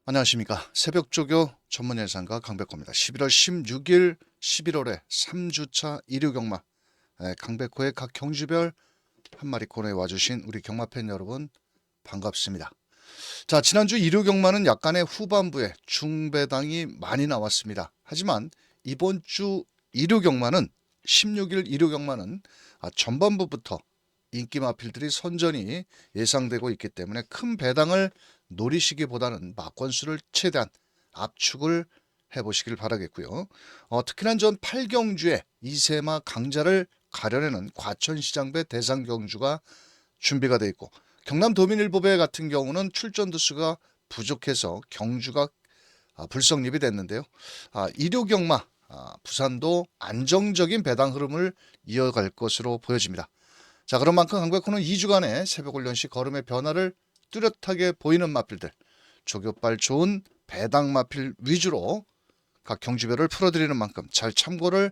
안녕하십니까. 새벽조교 전문예상가 강백호입니다. 11월 16일 11월에 3주차 일요경마 강백호의 각 경주별 한 마리 코너에 와주신 우리 경마팬 여러분 반갑습니다. 자, 지난주 일요경마는 약간의 후반부에 중배당이 많이 나왔습니다. 하지만 이번 주 일요경마는 16일 일요경마는 전반부부터 인기 마필들이 선전이 예상되고 있기 때문에 큰 배당을 노리시기보다는 막권수를 최대한 압축을 해보시길 바라겠고요. 특히나 전 8경주에 이세마 강자를 가려내는 과천시장배 대상경주가 준비가 되어 있고, 경남 도민일보배 같은 경우는 출전 두수가 부족해서 경주가 불성립이 됐는데요. 일요경마 부산도 안정적인 배당 흐름을 이어갈 것으로 보여집니다. 자, 그런 만큼 강백호는 2주간의 새벽훈련시 걸음의 변화를 뚜렷하게 보이는 마필들, 조교빨 좋은 배당 마필 위주로 각 경주별을 풀어드리는 만큼 잘 참고를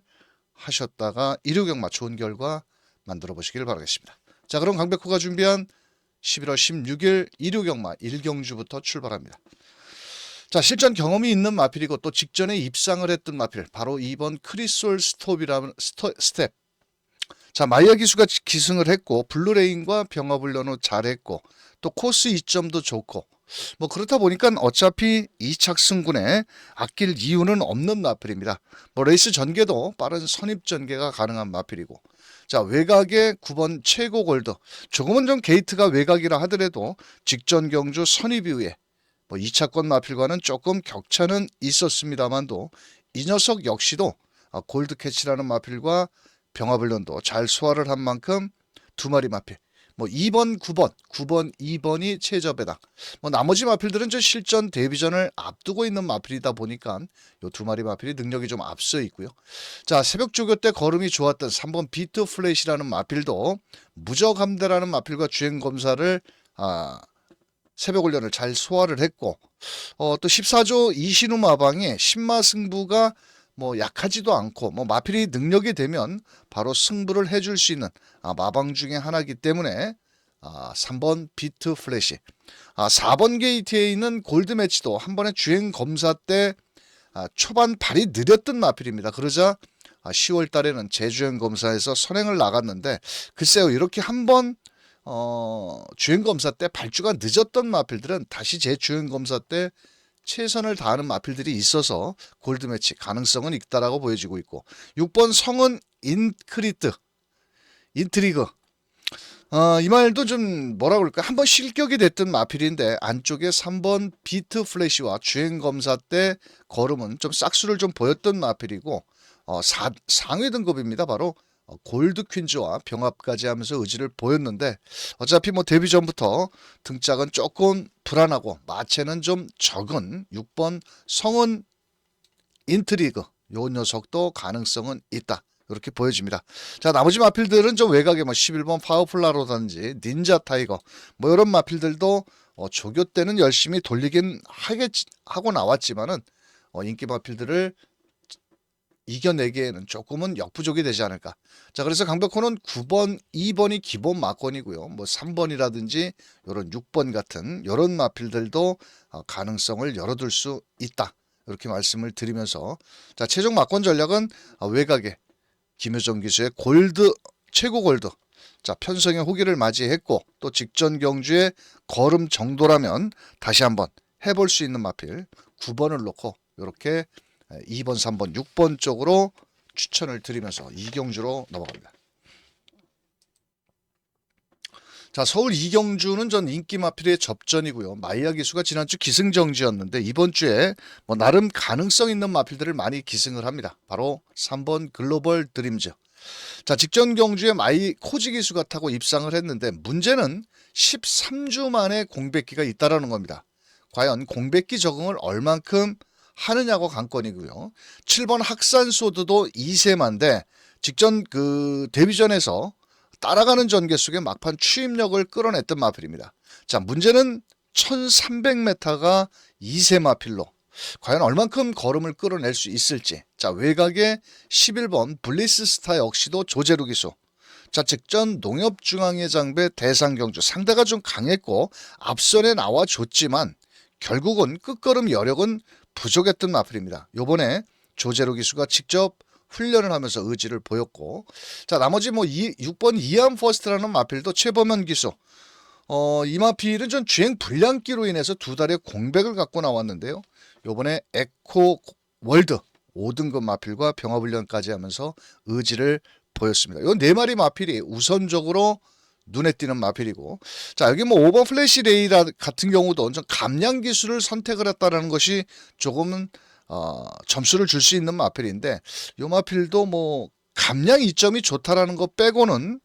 하셨다가 일요경마 좋은 결과 만들어 보시길 바라겠습니다. 자, 그럼 강백호가 준비한 11월 16일 일요경마 1경주부터 출발합니다. 자, 실전 경험이 있는 마필이고 또 직전에 입상을 했던 마필, 바로 2번 크리솔 스톱이라는 스텝. 자, 마이야 기수가 기승을 했고 블루레인과 병합훈련을 잘했고 또 코스 이점도 좋고, 뭐 그렇다 보니까 어차피 2착 승군에 아낄 이유는 없는 마필입니다. 뭐 레이스 전개도 빠른 선입 전개가 가능한 마필이고, 자, 외곽의 9번 최고 골드, 조금은 좀 게이트가 외곽이라 하더라도 직전 경주 선입 이후에 뭐 2차권 마필과는 조금 격차는 있었습니다만도 이 녀석 역시도 골드 캐치라는 마필과 병합훈련도 잘 소화를 한 만큼 두 마리 마필, 뭐 2번, 9번, 2번이 최저배당. 뭐 나머지 마필들은 저 실전 데뷔전을 앞두고 있는 마필이다 보니까 요 두 마리 마필이 능력이 좀 앞서 있고요. 자, 새벽 조교 때 걸음이 좋았던 3번 비트 플래시라는 마필도 무적함대라는 마필과 주행 검사를 새벽 훈련을 잘 소화를 했고, 또 14조 이신우 마방의 신마 승부가 뭐 약하지도 않고 뭐 마필이 능력이 되면 바로 승부를 해줄 수 있는 마방 중에 하나이기 때문에 3번 비트 플래시, 4번 게이트에 있는 골드 매치도 한 번에 주행 검사 때 초반 발이 느렸던 마필입니다. 그러자 10월 달에는 재주행 검사에서 선행을 나갔는데, 글쎄요, 이렇게 한번 주행 검사 때 발주가 늦었던 마필들은 다시 재주행 검사 때 최선을 다하는 마필들이 있어서 골드매치 가능성은 있다라고 보여지고 있고, 6번 성은 인트리그, 이 말도 좀 뭐라 그럴까, 한번 실격이 됐던 마필인데 안쪽에 3번 비트 플래시와 주행 검사 때 걸음은 좀 싹수를 좀 보였던 마필이고, 상위 등급입니다. 바로 골드 퀸즈와 병합까지 하면서 의지를 보였는데, 어차피 뭐 데뷔 전부터 등짝은 조금 불안하고 마체는 좀 적은 6번 성은 인트리그, 요 녀석도 가능성은 있다, 이렇게 보여집니다. 자, 나머지 마필들은 좀 외곽에 뭐 11번 파워플라로든지 닌자 타이거, 뭐 이런 마필들도 조교 때는 열심히 돌리긴 하고 나왔지만은 인기 마필들을 이겨내기에는 조금은 역부족이 되지 않을까. 자, 그래서 강백호는 9번, 2번이 기본 마건이고요. 뭐 3번이라든지 이런 6번 같은 이런 마필들도 가능성을 열어둘 수 있다, 이렇게 말씀을 드리면서, 자, 최종 마건 전략은 외곽에 김효정 기수의 골드, 최고 골드, 자, 편성의 호기를 맞이했고 또 직전 경주의 걸음 정도라면 다시 한번 해볼 수 있는 마필 9번을 놓고 이렇게 2번, 3번, 6번 쪽으로 추천을 드리면서 이경주로 넘어갑니다. 자, 서울 이경주는 전 인기 마필의 접전이고요. 마이야 기수가 지난주 기승정지였는데 이번 주에 뭐 나름 가능성 있는 마필들을 많이 기승을 합니다. 바로 3번 글로벌 드림즈. 자, 직전 경주에 마이 코지 기수가 타고 입상을 했는데 문제는 13주 만에 공백기가 있다라는 겁니다. 과연 공백기 적응을 얼만큼 하느냐고 관건이고요. 7번 학산소드도 2세만데 직전 데뷔전에서 따라가는 전개 속에 막판 추임력을 끌어냈던 마필입니다. 자, 문제는 1300m가 2세 마필로 과연 얼만큼 걸음을 끌어낼 수 있을지. 자, 외곽에 11번 블리스 스타 역시도 조제루 기수. 자, 직전 농협중앙회 장배 대상경주 상대가 좀 강했고 앞선에 나와줬지만 결국은 끝걸음 여력은 부족했던 마필입니다. 요번에 조재로 기수가 직접 훈련을 하면서 의지를 보였고, 자 나머지 뭐 6번 이암 퍼스트라는 마필도 최범현 기수, 이 마필은 전 주행 불량기로 인해서 두 달의 공백을 갖고 나왔는데요. 요번에 에코 월드 5등급 마필과 병합훈련까지 하면서 의지를 보였습니다. 이 네 마리 마필이 우선적으로 눈에 띄는 마필이고, 자 여기 뭐 5번 플래시 레이 같은 경우도 좀 감량 기술을 선택을 했다는 것이 조금은 점수를 줄 수 있는 마필인데, 이 마필도 뭐 감량 이점이 좋다라는 거 빼고는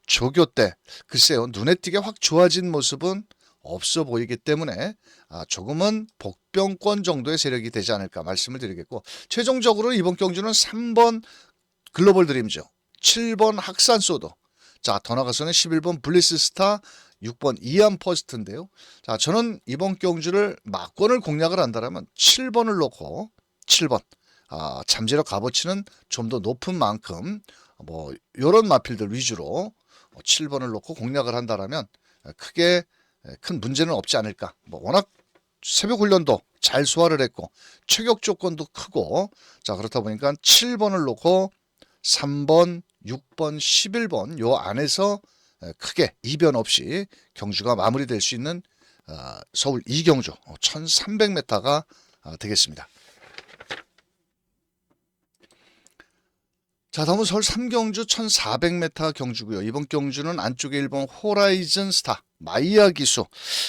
조교 때 글쎄요 눈에 띄게 확 좋아진 모습은 없어 보이기 때문에 조금은 복병권 정도의 세력이 되지 않을까 말씀을 드리겠고, 최종적으로 이번 경주는 3번 글로벌 드림즈, 7번 학산 소도, 자 더 나가서는 11번 블리스 스타, 6번 이암 퍼스트인데요. 자 저는 이번 경주를 막권을 공략을 한다면 7번을 놓고 7번 잠재력 값어치는 좀 더 높은 만큼 뭐 이런 마필들 위주로 7번을 놓고 공략을 한다면 크게 큰 문제는 없지 않을까. 뭐 워낙 새벽 훈련도 잘 소화를 했고 체격 조건도 크고, 자 그렇다 보니까 7번을 놓고 3번, 6번, 11번 요 안에서 크게 이변 없이 경주가 마무리될 수 있는 서울 2경주 1300m가 되겠습니다. 자 다음은 서울 3경주 1400m 경주고요. 이번 경주는 안쪽에 1번 호라이즌 스타 마이야 기수,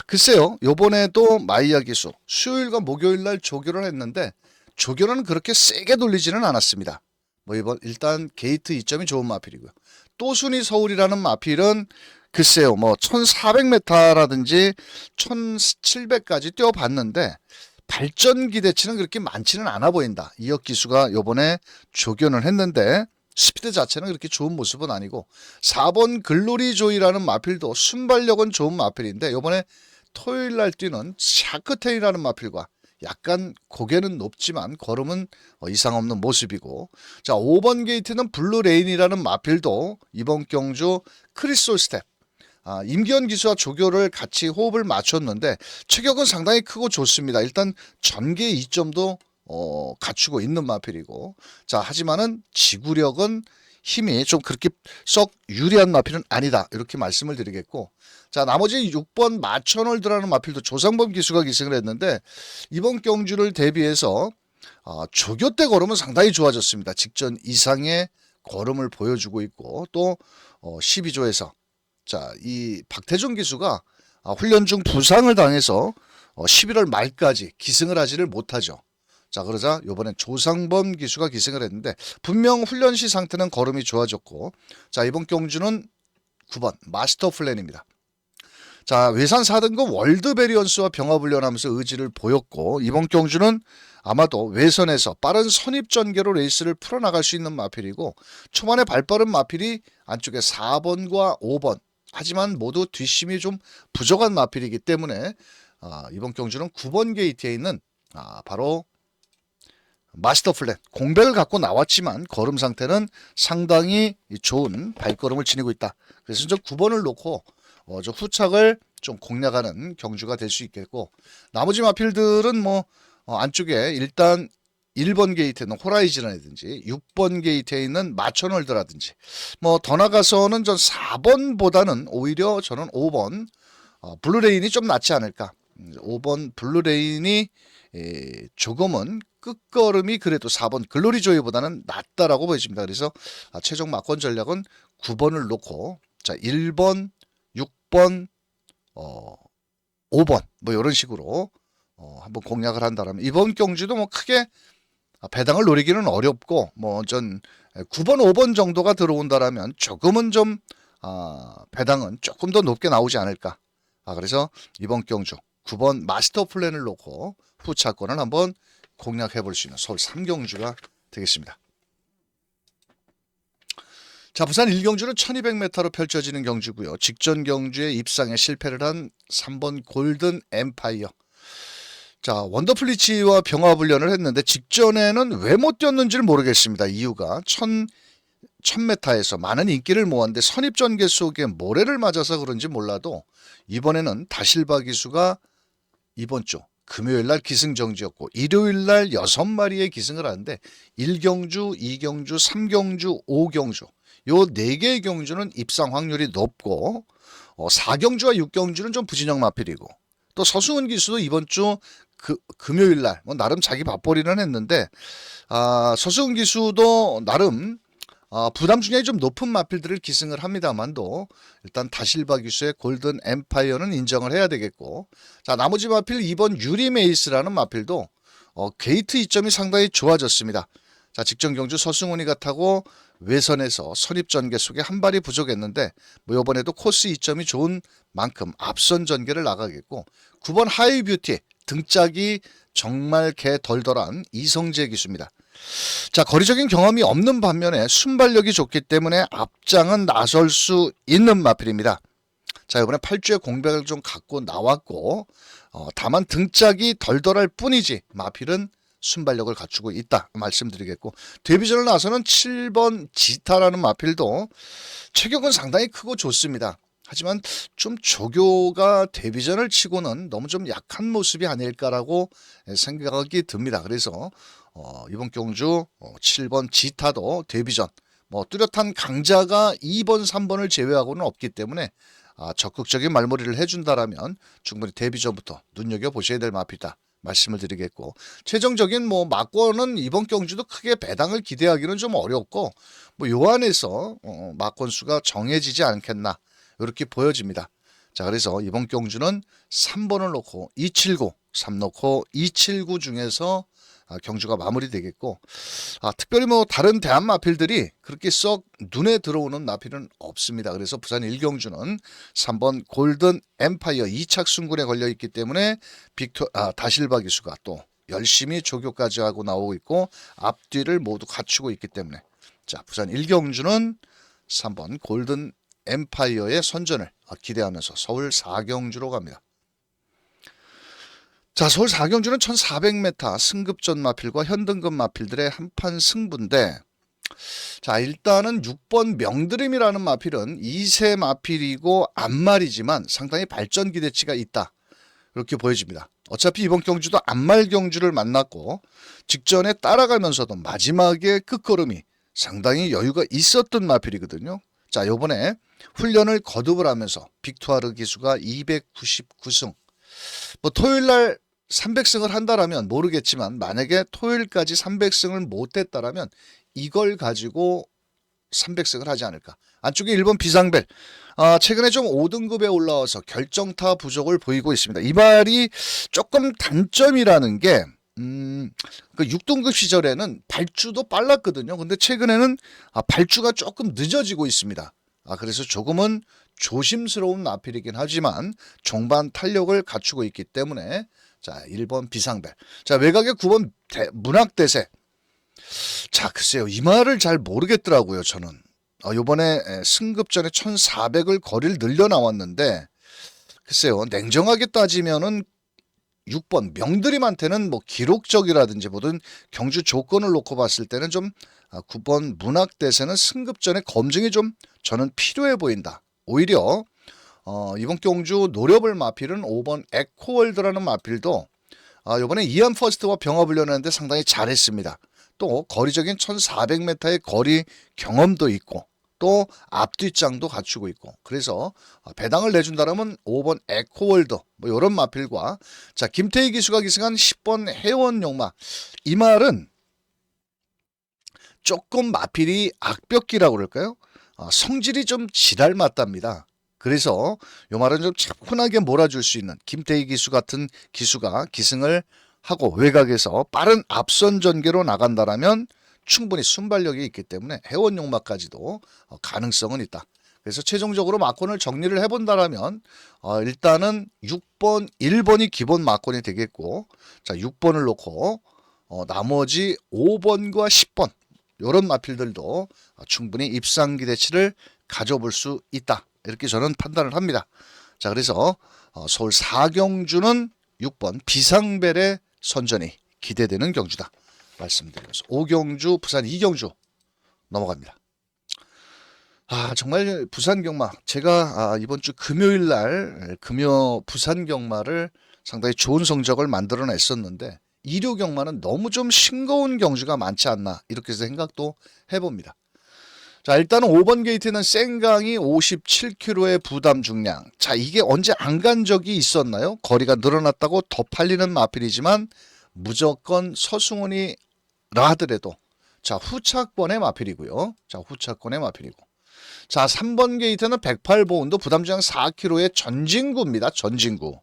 글쎄요 요번에도 마이야 기수 수요일과 목요일날 조교를 했는데 조교는 그렇게 세게 돌리지는 않았습니다. 뭐 이번 일단 게이트 이점이 좋은 마필이고요. 또순이 서울이라는 마필은 글쎄요 뭐 1400m라든지 1700까지 뛰어봤는데 발전 기대치는 그렇게 많지는 않아 보인다. 이역 기수가 요번에 조교는 했는데 스피드 자체는 그렇게 좋은 모습은 아니고, 4번 글로리 조이라는 마필도 순발력은 좋은 마필인데 요번에 토요일날 뛰는 샤크테이라는 마필과 약간 고개는 높지만 걸음은 이상 없는 모습이고, 자 5번 게이트는 블루레인이라는 마필도 이번 경주 크리솔 스텝, 임기현 기수와 조교를 같이 호흡을 맞췄는데 체격은 상당히 크고 좋습니다. 일단 전개 이점도 갖추고 있는 마필이고, 자 하지만은 지구력은 힘이 좀 그렇게 썩 유리한 마필은 아니다 이렇게 말씀을 드리겠고, 자 나머지 6번 마천월드라는 마필도 조상범 기수가 기승을 했는데 이번 경주를 대비해서 조교 때 걸음은 상당히 좋아졌습니다. 직전 이상의 걸음을 보여주고 있고, 또 12조에서 자 이 박태종 기수가 훈련 중 부상을 당해서 11월 말까지 기승을 하지를 못하죠. 자 그러자 이번엔 조상범 기수가 기승을 했는데 분명 훈련 시 상태는 걸음이 좋아졌고, 자 이번 경주는 9번 마스터 플랜입니다. 자 외산 4등급 월드 베리언스와 병합훈련하면서 의지를 보였고, 이번 경주는 아마도 외선에서 빠른 선입 전개로 레이스를 풀어나갈 수 있는 마필이고, 초반에 발빠른 마필이 안쪽에 4번과 5번, 하지만 모두 뒷심이 좀 부족한 마필이기 때문에 이번 경주는 9번 게이트에 있는 바로 마스터 플랜 공백을 갖고 나왔지만 걸음 상태는 상당히 좋은 발걸음을 지니고 있다. 그래서 저 9번을 놓고 저 후착을 좀 공략하는 경주가 될 수 있겠고, 나머지 마필들은 뭐 안쪽에 일단 1번 게이트에 있는 호라이즌이라든지 6번 게이트에 있는 마천월드라든지 뭐 더 나가서는 전 4번보다는 오히려 저는 5번 블루레인이 좀 낫지 않을까. 5번 블루레인이 조금은 끝걸음이 그래도 4번 글로리조이보다는 낫다라고 보여집니다. 그래서 최종 막권 전략은 9번을 놓고 자 1번, 6번, 5번 뭐 이런 식으로 한번 공략을 한다면 이번 경주도 뭐 크게 배당을 노리기는 어렵고, 뭐 전 9번, 5번 정도가 들어온다라면 조금은 좀 배당은 조금 더 높게 나오지 않을까. 그래서 이번 경주 9번 마스터 플랜을 놓고 후차권을 한번 공략해 볼 수 있는 서울 3경주가 되겠습니다. 자 부산 1경주는 1200m로 펼쳐지는 경주고요. 직전 경주에 입상에 실패를 한 3번 골든 엠파이어, 자 원더플리치와 병합훈련을 했는데 직전에는 왜 못 뛰었는지를 모르겠습니다. 이유가 1000m에서 많은 인기를 모았는데 선입전개 속에 모래를 맞아서 그런지 몰라도 이번에는 다실바 기수가 이번 주 금요일 날 기승정지였고 일요일 날 6마리의 기승을 하는데 1경주, 2경주, 3경주, 5경주 요 4개의 경주는 입상 확률이 높고 4경주와 6경주는 좀 부진형 마필이고 또 서승훈 기수도 이번 주 금요일 날 뭐 나름 자기 밥벌이는 했는데 서승훈 기수도 나름 부담 중량이 좀 높은 마필들을 기승을 합니다만도 일단 다실바 기수의 골든 엠파이어는 인정을 해야 되겠고 자 나머지 마필 2번 유리메이스라는 마필도 게이트 이점이 상당히 좋아졌습니다. 자 직전 경주 서승훈이가 타고 외선에서 선입전개 속에 한 발이 부족했는데 뭐 이번에도 코스 이점이 좋은 만큼 앞선 전개를 나가겠고 9번 하이뷰티 등짝이 정말 개 덜덜한 이성재 기수입니다. 자 거리적인 경험이 없는 반면에 순발력이 좋기 때문에 앞장은 나설 수 있는 마필입니다. 자 이번에 8주에 공백을 좀 갖고 나왔고 다만 등짝이 덜덜할 뿐이지 마필은 순발력을 갖추고 있다 말씀드리겠고 데뷔전을 나서는 7번 지타라는 마필도 체격은 상당히 크고 좋습니다. 하지만 좀 조교가 데뷔전을 치고는 너무 좀 약한 모습이 아닐까라고 생각이 듭니다. 그래서 이번 경주 7번 지타도 데뷔전 뭐 뚜렷한 강자가 2번 3번을 제외하고는 없기 때문에 적극적인 말머리를 해준다라면 충분히 데뷔전부터 눈여겨보셔야 될 마필이다 말씀을 드리겠고 최종적인 뭐 막권은 이번 경주도 크게 배당을 기대하기는 좀 어렵고 뭐 요 안에서 막권 수가 정해지지 않겠나 이렇게 보여집니다. 자 그래서 이번 경주는 3번을 놓고 279, 3 놓고 279 중에서 경주가 마무리되겠고 특별히 뭐 다른 대한 마필들이 그렇게 썩 눈에 들어오는 마필은 없습니다. 그래서 부산 1경주는 3번 골든 엠파이어 2착 순군에 걸려있기 때문에 다실바 기수가 또 열심히 조교까지 하고 나오고 있고 앞뒤를 모두 갖추고 있기 때문에 자 부산 1경주는 3번 골든 엠파이어의 선전을 기대하면서 서울 4경주로 갑니다. 자 서울 4경주는 1400m 승급전 마필과 현등급 마필들의 한판 승부인데 자 일단은 6번 명드림이라는 마필은 2세 마필이고 앞말이지만 상당히 발전 기대치가 있다 이렇게 보여집니다. 어차피 이번 경주도 앞말 경주를 만났고 직전에 따라가면서도 마지막에 끝걸음이 상당히 여유가 있었던 마필이거든요. 자 요번에 훈련을 거듭을 하면서 빅투아르 기수가 299승 뭐 토요일날 300승을 한다라면 모르겠지만 만약에 토요일까지 300승을 못했다라면 이걸 가지고 300승을 하지 않을까. 안쪽에 1번 비상벨 최근에 좀 5등급에 올라와서 결정타 부족을 보이고 있습니다. 이 말이 조금 단점이라는 게 그 6등급 시절에는 발주도 빨랐거든요. 근데 최근에는 발주가 조금 늦어지고 있습니다. 그래서 조금은 조심스러운 마필이긴 하지만 종반 탄력을 갖추고 있기 때문에 자 1번 비상벨 자 외곽에 9번 문학대세 자 글쎄요 이 말을 잘 모르겠더라고요. 저는 요번에 승급전에 1400을 거리를 늘려 나왔는데 글쎄요 냉정하게 따지면은 6번 명드림한테는 뭐 기록적이라든지 모든 경주 조건을 놓고 봤을 때는 좀 9번 문학대세는 승급전에 검증이 좀 저는 필요해 보인다. 오히려 이번 경주 노려볼 마필은 5번 에코월드라는 마필도 이번에 이안 퍼스트와 병합을 연했는데 상당히 잘했습니다. 또 거리적인 1400m의 거리 경험도 있고 또 앞뒷장도 갖추고 있고 그래서 배당을 내준다면 5번 에코월드 뭐 이런 마필과 자 김태희 기수가 기승한 10번 해원용마 이 말은 조금 마필이 악벽기라고 그럴까요? 성질이 좀 지랄 맞답니다. 그래서 요 말은 좀 차분하게 몰아줄 수 있는 김태희 기수 같은 기수가 기승을 하고 외곽에서 빠른 앞선 전개로 나간다라면 충분히 순발력이 있기 때문에 해원용마까지도 가능성은 있다. 그래서 최종적으로 마권을 정리를 해본다라면 일단은 6번, 1번이 기본 마권이 되겠고 자 6번을 놓고 나머지 5번과 10번 이런 마필들도 충분히 입상 기대치를 가져볼 수 있다. 이렇게 저는 판단을 합니다. 자 그래서 서울 4경주는 6번 비상벨의 선전이 기대되는 경주다. 말씀드리면서 5경주 부산 2경주 넘어갑니다. 정말 부산 경마 제가 이번 주 금요일 날 부산 경마를 상당히 좋은 성적을 만들어냈었는데 2류 경마는 너무 좀 싱거운 경주가 많지 않나 이렇게 생각도 해봅니다. 자, 일단은 5번 게이트는 생강이 57kg의 부담 중량. 자, 이게 언제 안 간 적이 있었나요? 거리가 늘어났다고 더 팔리는 마필이지만 무조건 서승훈이라 하더라도 자, 후차권의 마필이고요. 자, 후차권의 마필이고. 자, 3번 게이트는 108보온도 부담 중량 4kg의 전진구입니다. 전진구.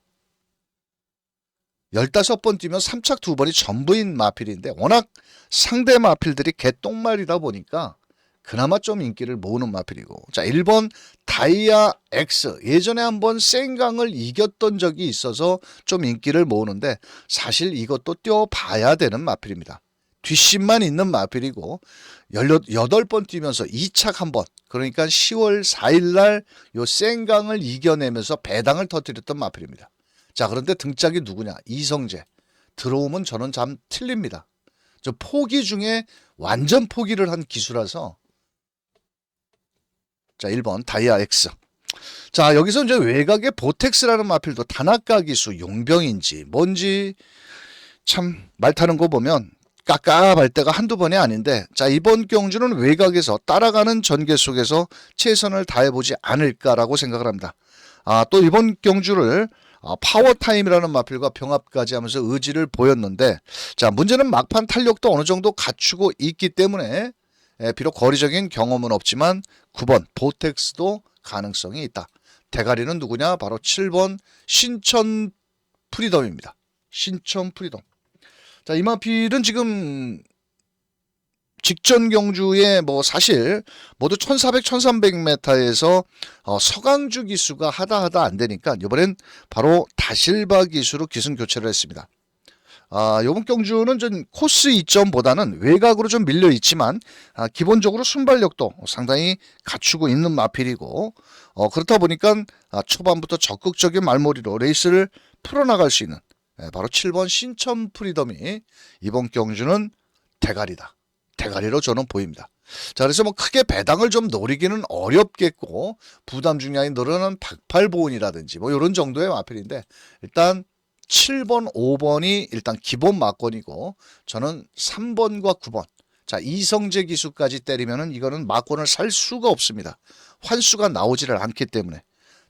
15번 뛰면 3착 2번이 전부인 마필인데 워낙 상대 마필들이 개똥말이다 보니까 그나마 좀 인기를 모으는 마필이고. 자, 1번 다이아 X. 예전에 한번 생강을 이겼던 적이 있어서 좀 인기를 모으는데 사실 이것도 뛰어봐야 되는 마필입니다. 뒷심만 있는 마필이고 18번 뛰면서 2착 한번, 그러니까 10월 4일날 요 생강을 이겨내면서 배당을 터뜨렸던 마필입니다. 자, 그런데 등짝이 누구냐? 이성재. 들어오면 저는 참 틀립니다. 저 포기 중에 완전 포기를 한 기수라서. 자, 1번 다이아 X. 자, 여기서 이제 외곽의 보텍스라는 마필도 다나카 기수 용병인지 뭔지 참 말 타는 거 보면 깝깝할 때가 한두 번이 아닌데, 자, 이번 경주는 외곽에서 따라가는 전개 속에서 최선을 다해보지 않을까라고 생각을 합니다. 또 이번 경주를 파워타임이라는 마필과 병합까지 하면서 의지를 보였는데, 자, 문제는 막판 탄력도 어느 정도 갖추고 있기 때문에 비록 거리적인 경험은 없지만 9번 보텍스도 가능성이 있다. 대가리는 누구냐? 바로 7번 신천 프리덤입니다. 신천 프리덤. 자, 이 마필은 지금 직전 경주에 뭐 사실 모두 1400, 1300m에서 서강주 기수가 하다 안 되니까 이번엔 바로 다실바 기수로 기승 교체를 했습니다. 이번 경주는 좀 코스 이점보다는 외곽으로 좀 밀려 있지만 기본적으로 순발력도 상당히 갖추고 있는 마필이고, 그렇다 보니까 초반부터 적극적인 말머리로 레이스를 풀어나갈 수 있는 바로 7번 신천 프리덤이 이번 경주는 대가리다. 대가리로 저는 보입니다. 자, 그래서 뭐 크게 배당을 좀 노리기는 어렵겠고 부담 중량이 늘어난 108보온이라든지 뭐 이런 정도의 마필인데, 일단 7번, 5번이 일단 기본 막권이고 저는 3번과 9번. 자, 이성재 기수까지 때리면은 이거는 막권을 살 수가 없습니다. 환수가 나오지를 않기 때문에.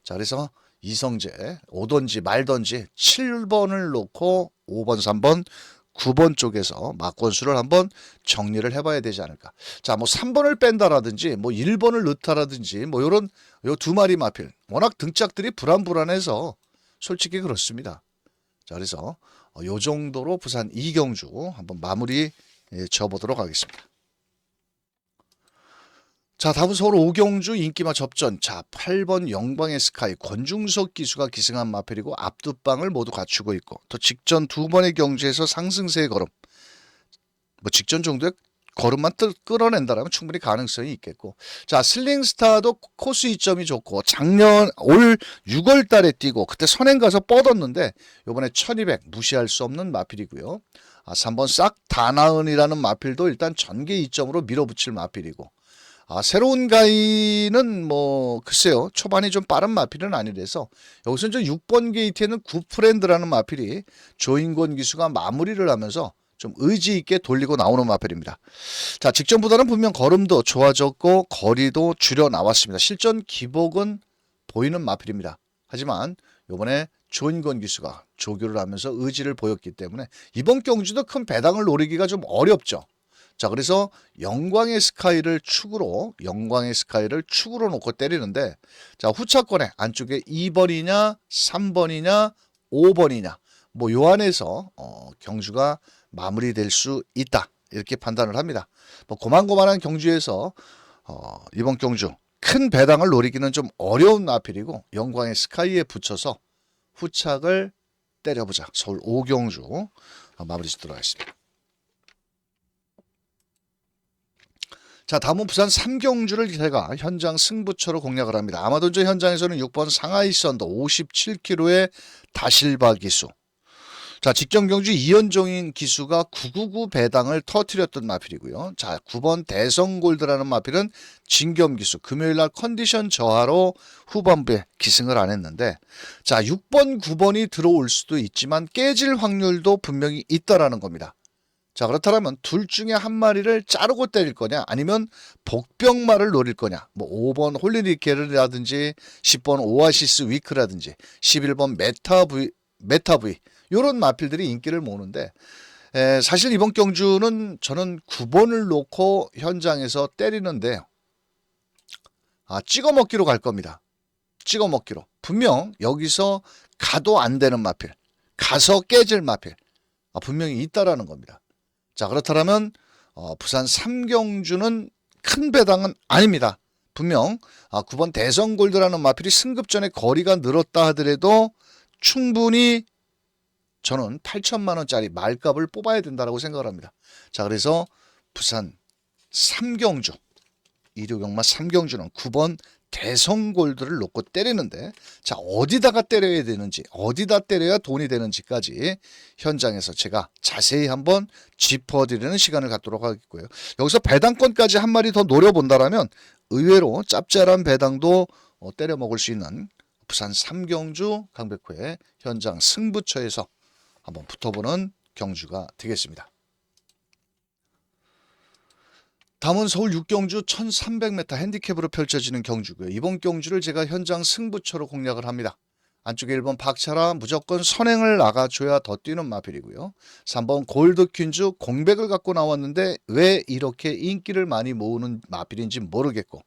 자, 그래서 이성재 오던지 말던지 7번을 놓고 5번, 3번, 9번 쪽에서 막권수를 한번 정리를 해봐야 되지 않을까. 자, 뭐 3번을 뺀다라든지 뭐 1번을 넣다라든지 뭐 요런 요 두 마리 마필 워낙 등짝들이 불안해서 솔직히 그렇습니다. 자, 그래서 요 정도로 부산 이경주 한번 마무리 지어보도록 하겠습니다. 자, 다음은 서울 오경주 인기마 접전. 자, 8번 영광의 스카이 권중석 기수가 기승한 마필이고 앞두방을 모두 갖추고 있고, 또 직전 두 번의 경주에서 상승세의 걸음, 뭐 직전 정도의 걸음만 끌어낸다라면 충분히 가능성이 있겠고, 자, 슬링스타도 코스 이점이 좋고 작년 올 6월 달에 뛰고 그때 선행 가서 뻗었는데 요번에 1200 무시할 수 없는 마필이고요. 3번 싹 다나은이라는 마필도 일단 전개 이점으로 밀어붙일 마필이고, 새로운 가이는 뭐 글쎄요, 초반이 좀 빠른 마필은 아니라서 여기서 이제 6번 게이트에는 구프렌드라는 마필이 조인권 기수가 마무리를 하면서 좀 의지 있게 돌리고 나오는 마필입니다. 자, 직전보다는 분명 걸음도 좋아졌고 거리도 줄여 나왔습니다. 실전 기복은 보이는 마필입니다. 하지만 요번에 조인권 기수가 조교를 하면서 의지를 보였기 때문에 이번 경주도 큰 배당을 노리기가 좀 어렵죠. 자, 그래서 영광의 스카이를 축으로 놓고 때리는데, 자, 후차권에 안쪽에 2번이냐 3번이냐 5번이냐 뭐 요 안에서 경주가 마무리될 수 있다 이렇게 판단을 합니다. 뭐 고만고만한 경주에서 이번 경주 큰 배당을 노리기는 좀 어려운 마필이고 영광의 스카이에 붙여서 후착을 때려보자. 서울 오경주 마무리 짓도록 하겠습니다. 자, 다음은 부산 삼경주를 제가 현장 승부처로 공략을 합니다. 아마도 저 현장에서는 6번 상하이 썬더 57kg의 다실바 기수. 자, 직전경주 이현종인 기수가 999 배당을 터뜨렸던 마필이고요. 자, 9번 대성골드라는 마필은 진겸 기수 금요일날 컨디션 저하로 후반부에 기승을 안 했는데, 자, 6번 9번이 들어올 수도 있지만 깨질 확률도 분명히 있다라는 겁니다. 자, 그렇다면 둘 중에 한 마리를 자르고 때릴 거냐, 아니면 복병마를 노릴 거냐. 뭐 5번 홀리니케르라든지 10번 오아시스 위크라든지 11번 메타브이 이런 마필들이 인기를 모으는데, 사실 이번 경주는 저는 9번을 놓고 현장에서 때리는데, 찍어 먹기로 갈 겁니다. 찍어 먹기로. 분명 여기서 가도 안 되는 마필, 가서 깨질 마필 분명히 있다라는 겁니다. 자, 그렇다면 부산 3경주는 큰 배당은 아닙니다. 분명 9번 대성골드라는 마필이 승급 전에 거리가 늘었다 하더라도 충분히 저는 8천만 원짜리 말값을 뽑아야 된다고 생각을 합니다. 자, 그래서 부산 3경주, 일요경마 3경주는 9번 대성골드를 놓고 때리는데, 자, 어디다가 때려야 되는지, 어디다 때려야 돈이 되는지까지 현장에서 제가 자세히 한번 짚어드리는 시간을 갖도록 하겠고요. 여기서 배당권까지 한 마리 더 노려본다라면 의외로 짭짤한 배당도 때려 먹을 수 있는 부산 3경주 강백호의 현장 승부처에서 한번 붙어보는 경주가 되겠습니다. 다음은 서울 6경주 1300m 핸디캡으로 펼쳐지는 경주고요. 이번 경주를 제가 현장 승부처로 공략을 합니다. 안쪽에 1번 박차라 무조건 선행을 나가줘야 더 뛰는 마필이고요. 3번 골드퀸즈 공백을 갖고 나왔는데 왜 이렇게 인기를 많이 모으는 마필인지 모르겠고,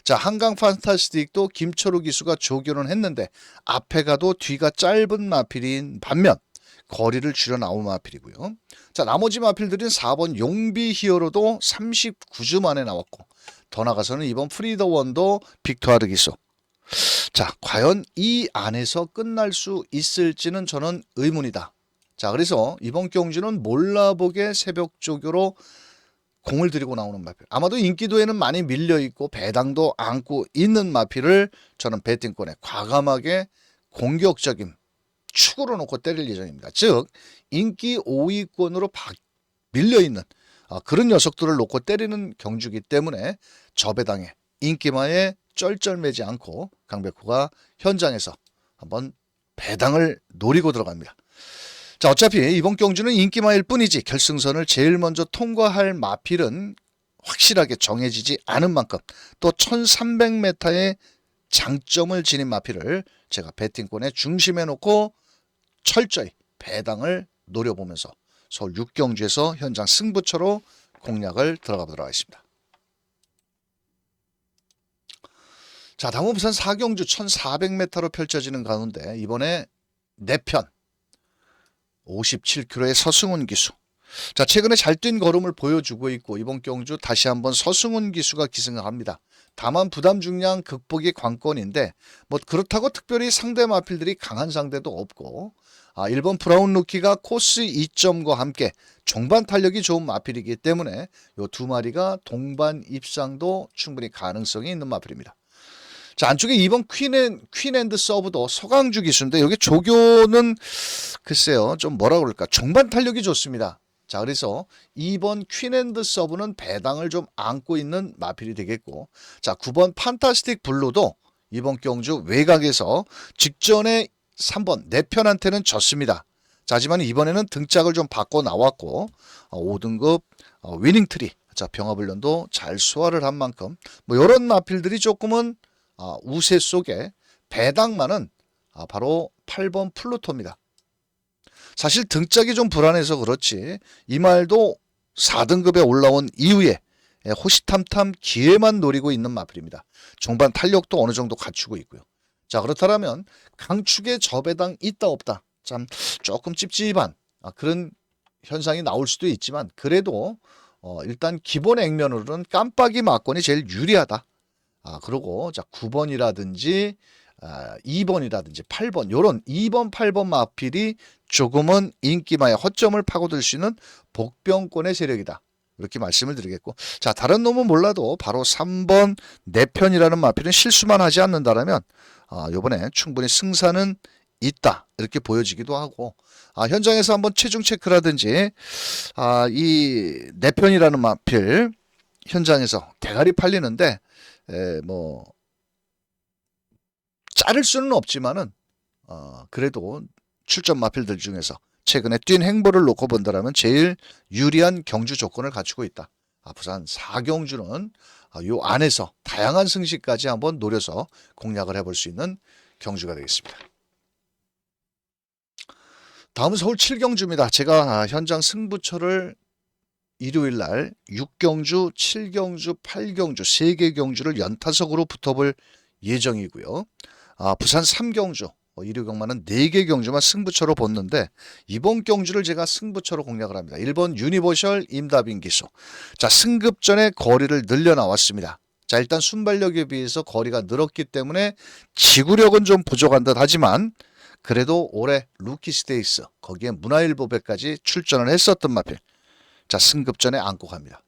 자, 한강 판타스틱도 김철우 기수가 조교는 했는데 앞에 가도 뒤가 짧은 마필인 반면 거리를 줄여 나온 마필이고요. 자, 나머지 마필들은 4번 용비 히어로도 39주 만에 나왔고, 더 나가서는 이번 프리더원도 빅토아르 기수. 자, 과연 이 안에서 끝날 수 있을지는 저는 의문이다. 자, 그래서 이번 경주는 몰라보게 새벽 조교로 공을 들이고 나오는 마필, 아마도 인기도에는 많이 밀려있고 배당도 안고 있는 마필을 저는 배팅권에 과감하게 공격적인 축으로 놓고 때릴 예정입니다. 즉 인기 5위권으로 밀려있는 그런 녀석들을 놓고 때리는 경주이기 때문에 저배당에 인기마에 쩔쩔매지 않고 강백호가 현장에서 한번 배당을 노리고 들어갑니다. 자, 어차피 이번 경주는 인기마일 뿐이지 결승선을 제일 먼저 통과할 마필은 확실하게 정해지지 않은 만큼 또 1300m의 장점을 지닌 마필을 제가 배팅권에 중심에 놓고 철저히 배당을 노려보면서 서울 6경주에서 현장 승부처로 공략을 들어가 보도록 하겠습니다. 자, 다음은 부산 4경주 1400m로 펼쳐지는 가운데 이번에 4편 57km의 서승훈 기수. 자, 최근에 잘 뛴 걸음을 보여주고 있고 이번 경주 다시 한번 서승훈 기수가 기승을 합니다. 다만 부담 중량 극복이 관건인데 뭐 그렇다고 특별히 상대 마필들이 강한 상대도 없고, 1번 브라운 루키가 코스 2점과 함께 종반 탄력이 좋은 마필이기 때문에 이 두 마리가 동반 입상도 충분히 가능성이 있는 마필입니다. 자, 안쪽에 2번 퀸앤드 서브도 서강주 기수인데 여기 조교는 글쎄요 좀 뭐라 그럴까, 종반 탄력이 좋습니다. 자, 그래서 2번 퀸앤드 서브는 배당을 좀 안고 있는 마필이 되겠고, 자, 9번 판타스틱 블루도 이번 경주 외곽에서 직전에 3번 4편한테는 졌습니다. 자, 하지만 이번에는 등짝을 좀 바꿔 나왔고 5등급 위닝트리, 자, 병합훈련도 잘 소화를 한 만큼 뭐 이런 마필들이 조금은 우세 속에 배당만은 바로 8번 플루토입니다. 사실 등짝이 좀 불안해서 그렇지 이 말도 4등급에 올라온 이후에 호시탐탐 기회만 노리고 있는 마필입니다. 종반 탄력도 어느 정도 갖추고 있고요. 자, 그렇다면 강축에 저배당 있다 없다 참 조금 찝찝한 그런 현상이 나올 수도 있지만, 그래도 일단 기본 액면으로는 깜빡이 막건이 제일 유리하다. 그리고 자, 9번이라든지 2번이라든지 8번 요런 2번 8번 마필이 조금은 인기마의 허점을 파고들 수 있는 복병권의 세력이다, 이렇게 말씀을 드리겠고, 자, 다른 놈은 몰라도 바로 3번 4편이라는 마필은 실수만 하지 않는다라면 요번에 충분히 승산은 있다 이렇게 보여지기도 하고 현장에서 한번 체중 체크라든지 이 내편이라는 마필 현장에서 대가리 팔리는데 뭐 자를 수는 없지만은 그래도 출전 마필들 중에서 최근에 뛴 행보를 놓고 본다라면 제일 유리한 경주 조건을 갖추고 있다. 부산 4경주는 요 안에서 다양한 승시까지 한번 노려서 공략을 해볼 수 있는 경주가 되겠습니다. 다음은 서울 7경주입니다. 제가 현장 승부처를 일요일 날 6경주, 7경주, 8경주 3개 경주를 연타석으로 붙어볼 예정이고요. 부산 3경주 일요 경마는 4개 경주만 승부처로 봤는데 이번 경주를 제가 승부처로 공략을 합니다. 1번 유니버셜 임다빈 기수. 자, 승급전에 거리를 늘려 나왔습니다. 자, 일단 순발력에 비해서 거리가 늘었기 때문에 지구력은 좀 부족한 듯 하지만 그래도 올해 루키 스테이스 거기에 문화일보배까지 출전을 했었던 마필. 자, 승급전에 안고 갑니다.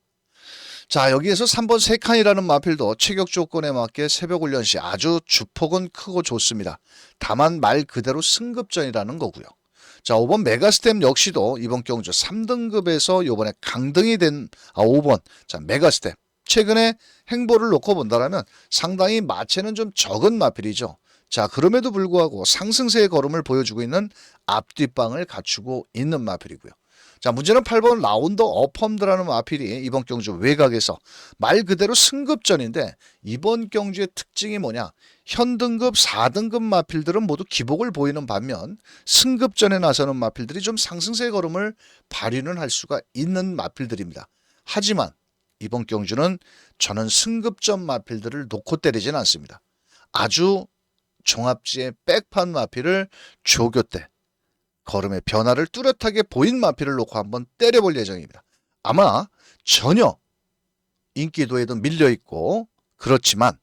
자, 여기에서 3번 세칸이라는 마필도 체격 조건에 맞게 새벽 훈련 시 아주 주폭은 크고 좋습니다. 다만 말 그대로 승급전이라는 거고요. 자, 5번 메가스텝 역시도 이번 경주 3등급에서 요번에 강등이 된 5번 자 메가스텝 최근에 행보를 놓고 본다면 상당히 마체는 좀 적은 마필이죠. 자, 그럼에도 불구하고 상승세의 걸음을 보여주고 있는 앞뒷방을 갖추고 있는 마필이고요. 자, 문제는 8번 라운더 어펌드라는 마필이 이번 경주 외곽에서 말 그대로 승급전인데 이번 경주의 특징이 뭐냐? 현등급 4등급 마필들은 모두 기복을 보이는 반면 승급전에 나서는 마필들이 좀 상승세 걸음을 발휘는 할 수가 있는 마필들입니다. 하지만 이번 경주는 저는 승급전 마필들을 놓고 때리진 않습니다. 아주 종합지의 백판 마필을 조교 때 걸음의 변화를 뚜렷하게 보인 마필을 놓고 한번 때려볼 예정입니다. 아마 전혀 인기도에도 밀려있고 그렇지만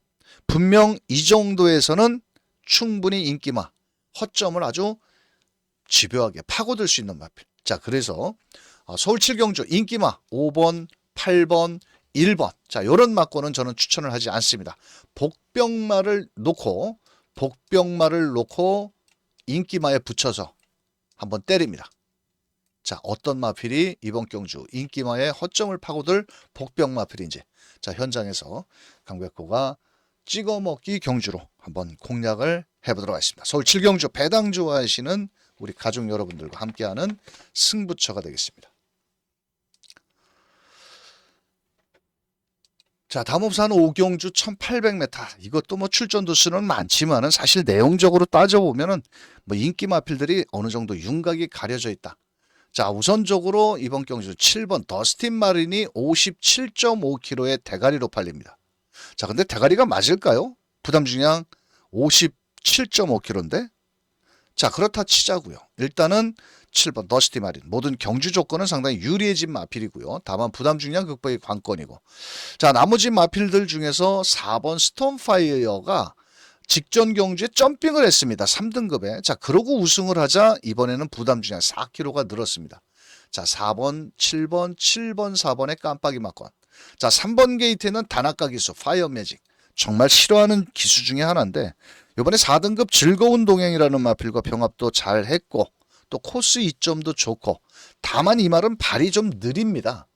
분명 이 정도에서는 충분히 인기마 허점을 아주 집요하게 파고들 수 있는 마필. 자, 그래서 서울 7경주 인기마 5번 8번 1번 자, 이런 마권은 저는 추천을 하지 않습니다. 복병마를 놓고 인기마에 붙여서 한번 때립니다. 자, 어떤 마필이 이번 경주 인기마의 허점을 파고들 복병 마필인지 자, 현장에서 강백호가 찍어먹기 경주로 한번 공략을 해보도록 하겠습니다. 서울 7경주 배당 좋아하시는 우리 가족 여러분들과 함께하는 승부처가 되겠습니다. 자, 다음 부산 5경주 1800m 이것도 뭐 출전 도수는 많지만은 사실 내용적으로 따져보면은 뭐 인기 마필들이 어느 정도 윤곽이 가려져 있다. 자, 우선적으로 이번 경주 7번 더스틴 마린이 57.5kg의 대가리로 팔립니다. 자, 근데 대가리가 맞을까요? 부담 중량 57.5kg인데 자, 그렇다 치자고요. 일단은 7번 더스티 마린 모든 경주 조건은 상당히 유리해진 마필이고요. 다만 부담 중량 극복이 관건이고 자, 나머지 마필들 중에서 4번 스톰파이어가 직전 경주에 점핑을 했습니다. 3등급에 자, 그러고 우승을 하자 이번에는 부담 중량 4kg가 늘었습니다. 자, 4번 7번 4번의 깜빡이 마권 자, 3번 게이트에는 다나카 기수 파이어 매직 정말 싫어하는 기수 중에 하나인데 이번에 4등급 즐거운 동행이라는 마필과 병합도 잘 했고 또 코스 이점도 좋고 다만 이 말은 발이 좀 느립니다.